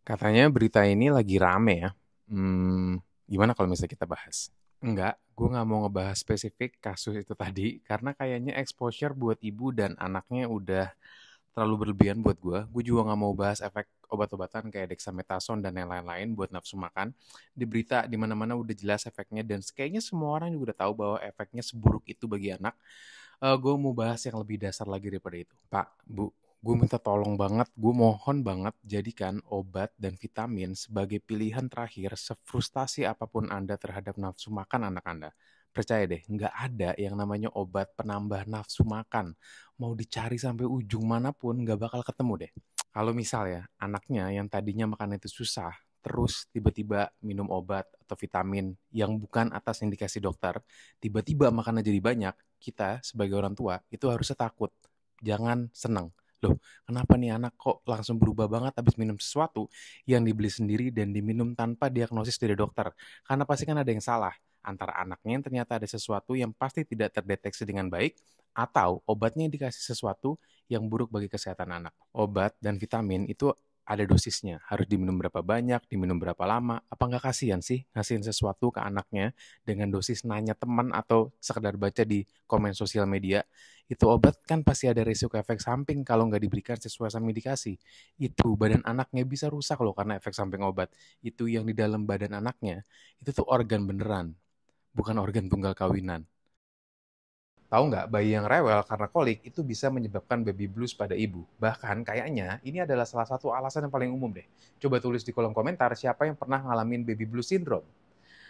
Katanya berita ini lagi rame ya. Gimana kalau misalnya kita bahas? Enggak, gue nggak mau ngebahas spesifik kasus itu tadi, karena kayaknya exposure buat ibu dan anaknya udah terlalu berlebihan buat gue. Gue juga nggak mau bahas efek obat-obatan kayak dexamethasone dan yang lain-lain buat nafsu makan. Di berita di mana-mana udah jelas efeknya dan kayaknya semua orang juga udah tahu bahwa efeknya seburuk itu bagi anak. Gue mau bahas yang lebih dasar lagi daripada itu. Pak, Bu, gue minta tolong banget, gue mohon banget jadikan obat dan vitamin sebagai pilihan terakhir sefrustasi apapun Anda terhadap nafsu makan anak Anda. Percaya deh, nggak ada yang namanya obat penambah nafsu makan. Mau dicari sampai ujung manapun, nggak bakal ketemu deh. Kalau misal ya, anaknya yang tadinya makan itu susah, terus tiba-tiba minum obat atau vitamin yang bukan atas indikasi dokter, tiba-tiba makannya jadi banyak, kita sebagai orang tua itu harusnya takut. Jangan seneng. Loh, kenapa nih anak kok langsung berubah banget habis minum sesuatu yang dibeli sendiri dan diminum tanpa diagnosis dari dokter? Karena pasti kan ada yang salah. Antara anaknya yang ternyata ada sesuatu yang pasti tidak terdeteksi dengan baik, atau obatnya dikasih sesuatu yang buruk bagi kesehatan anak. Obat dan vitamin itu ada dosisnya. Harus diminum berapa banyak, diminum berapa lama. Apa nggak kasihan sih ngasihin sesuatu ke anaknya dengan dosis nanya teman atau sekedar baca di komen sosial media? Itu obat kan pasti ada risiko efek samping kalau nggak diberikan sesuai sama indikasi. Itu badan anaknya bisa rusak loh karena efek samping obat. Itu yang di dalam badan anaknya, itu tuh organ beneran, bukan organ tunggal kawinan. Tahu nggak, bayi yang rewel karena kolik itu bisa menyebabkan baby blues pada ibu. Bahkan kayaknya ini adalah salah satu alasan yang paling umum deh. Coba tulis di kolom komentar siapa yang pernah ngalamin baby blues syndrome.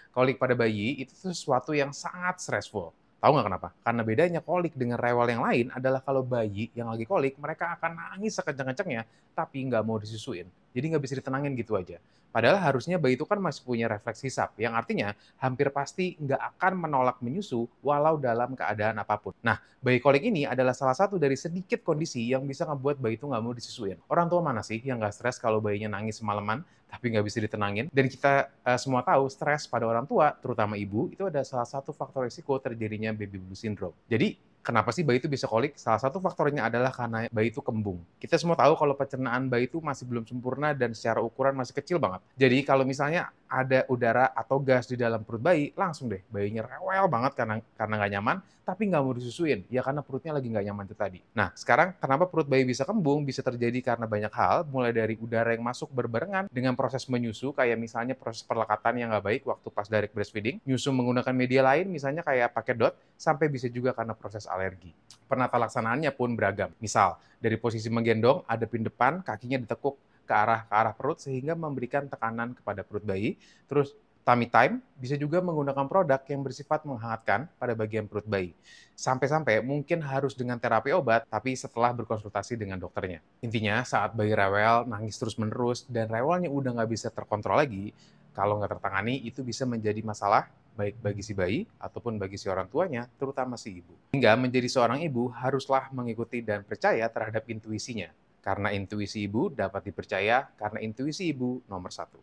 Kolik pada bayi itu sesuatu yang sangat stressful. Tahu nggak kenapa? Karena bedanya kolik dengan rewel yang lain adalah kalau bayi yang lagi kolik, mereka akan nangis sekencang-kencangnya, tapi nggak mau disusuin. Jadi nggak bisa ditenangin gitu aja. Padahal harusnya bayi itu kan masih punya refleks hisap, yang artinya hampir pasti nggak akan menolak menyusu walau dalam keadaan apapun. Nah, bayi kolik ini adalah salah satu dari sedikit kondisi yang bisa ngebuat bayi itu nggak mau disusuin. Orang tua mana sih yang nggak stres kalau bayinya nangis semalaman, tapi nggak bisa ditenangin? Dan kita semua tahu stres pada orang tua, terutama ibu, itu ada salah satu faktor risiko terjadinya baby blue syndrome. Jadi, kenapa sih bayi itu bisa kolik? Salah satu faktornya adalah karena bayi itu kembung. Kita semua tahu kalau pencernaan bayi itu masih belum sempurna dan secara ukuran masih kecil banget. Jadi, kalau misalnya ada udara atau gas di dalam perut bayi, langsung deh bayinya rewel banget karena nggak nyaman, tapi nggak mau disusuin. Ya karena perutnya lagi nggak nyaman itu tadi. Nah, sekarang kenapa perut bayi bisa kembung? Bisa terjadi karena banyak hal, mulai dari udara yang masuk berbarengan dengan proses menyusu, kayak misalnya proses perlekatan yang nggak baik waktu pas direct breastfeeding, nyusu menggunakan media lain, misalnya kayak pakai dot, sampai bisa juga karena proses alergi. Penata laksanaannya pun beragam. Misal, dari posisi menggendong, adepin depan, kakinya ditekuk ke arah perut sehingga memberikan tekanan kepada perut bayi. Terus tummy time bisa juga menggunakan produk yang bersifat menghangatkan pada bagian perut bayi. Sampai-sampai mungkin harus dengan terapi obat, tapi setelah berkonsultasi dengan dokternya. Intinya, saat bayi rewel, nangis terus-menerus, dan rewelnya udah nggak bisa terkontrol lagi, kalau nggak tertangani, itu bisa menjadi masalah baik bagi si bayi ataupun bagi si orang tuanya, terutama si ibu. Hingga menjadi seorang ibu haruslah mengikuti dan percaya terhadap intuisinya. Karena intuisi ibu dapat dipercaya, karena intuisi ibu nomor satu.